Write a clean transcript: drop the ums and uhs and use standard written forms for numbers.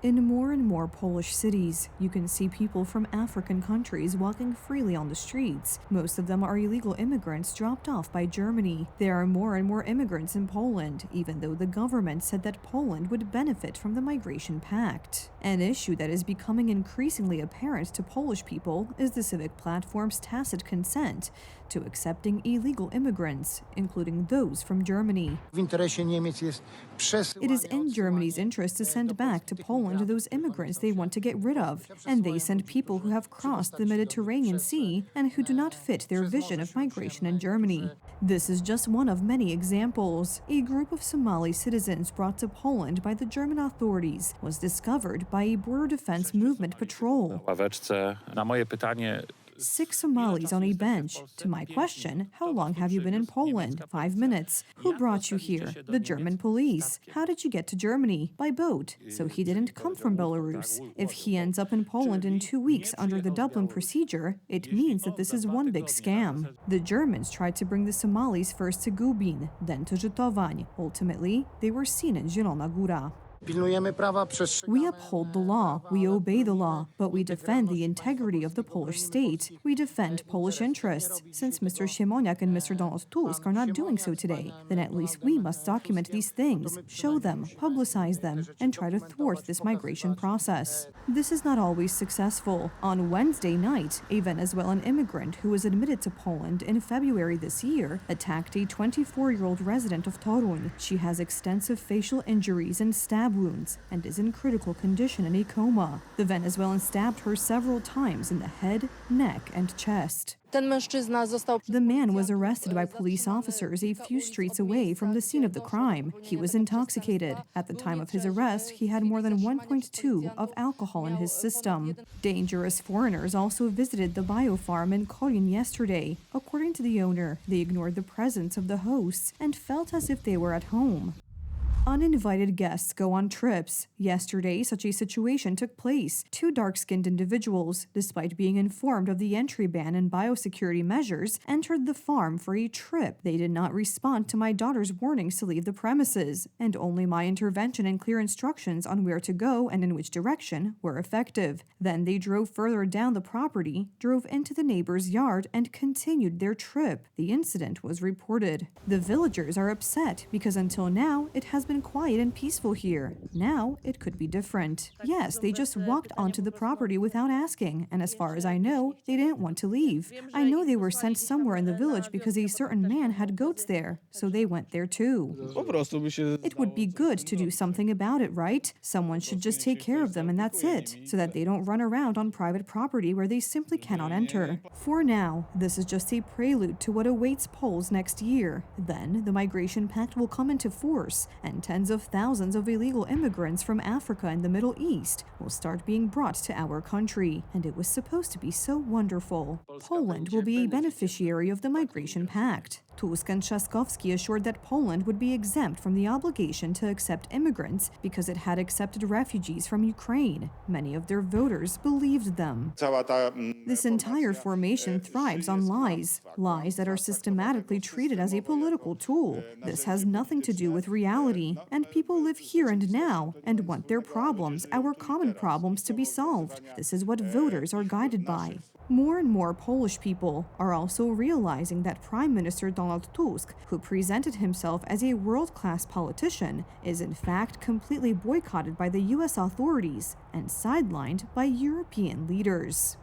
In more and more Polish cities, you can see people from African countries walking freely on the streets. Most of them are illegal immigrants dropped off by Germany. There are more and more immigrants in Poland, even though the government said that Poland would benefit from the Migration Pact. An issue that is becoming increasingly apparent to Polish people is the civic platform's tacit consent to accepting illegal immigrants, including those from Germany. It is in Germany's interest to send back to Poland those immigrants they want to get rid of, and they send people who have crossed the Mediterranean Sea and who do not fit their vision of migration in Germany. This is just one of many examples. A group of Somali citizens brought to Poland by the German authorities was discovered by a border defense movement patrol. 6 Somalis on a bench. To my question, how long have you been in Poland? 5 minutes. Who brought you here? The German police. How did you get to Germany? By boat. So he didn't come from Belarus. If he ends up in Poland in 2 weeks under the Dublin procedure, it means that this is one big scam. The Germans tried to bring the Somalis first to Gubin, then to Żytowań. Ultimately, they were seen in Zielona Góra. We uphold the law, we obey the law, but we defend the integrity of the Polish state. We defend Polish interests. Since Mr. Siemoniak and Mr. Donald Tusk are not doing so today, then at least we must document these things, show them, publicize them, and try to thwart this migration process. This is not always successful. On Wednesday night, a Venezuelan immigrant who was admitted to Poland in February this year attacked a 24-year-old resident of Toruń. She has extensive facial injuries and stab wounds and is in critical condition in a coma. The Venezuelan stabbed her several times in the head, neck, and chest. The man was arrested by police officers a few streets away from the scene of the crime. He was intoxicated. At the time of his arrest, he had more than 1.2 of alcohol in his system. Dangerous foreigners also visited the biofarm in Korin yesterday. According to the owner, they ignored the presence of the hosts and felt as if they were at home. Uninvited guests go on trips. Yesterday, such a situation took place. 2 dark-skinned individuals, despite being informed of the entry ban and biosecurity measures, entered the farm for a trip. They did not respond to my daughter's warnings to leave the premises, and only my intervention and clear instructions on where to go and in which direction were effective. Then they drove further down the property, drove into the neighbor's yard, and continued their trip. The incident was reported. The villagers are upset because until now, it has been quiet and peaceful here. Now, it could be different. Yes, they just walked onto the property without asking, and as far as I know, they didn't want to leave. I know they were sent somewhere in the village because a certain man had goats there, so they went there too. It would be good to do something about it, right? Someone should just take care of them and that's it, so that they don't run around on private property where they simply cannot enter. For now, this is just a prelude to what awaits Poles next year. Then, the Migration Pact will come into force, and tens of thousands of illegal immigrants from Africa and the Middle East will start being brought to our country. And it was supposed to be so wonderful. Poland will be a beneficiary of the Migration Pact. Tusk and Trzaskowski assured that Poland would be exempt from the obligation to accept immigrants because it had accepted refugees from Ukraine. Many of their voters believed them. This entire formation thrives on lies, lies that are systematically treated as a political tool. This has nothing to do with reality, and people live here and now and want their problems, our common problems, to be solved. This is what voters are guided by. More and more Polish people are also realizing that Prime Minister Donald Tusk, who presented himself as a world-class politician, is in fact completely boycotted by the US authorities and sidelined by European leaders.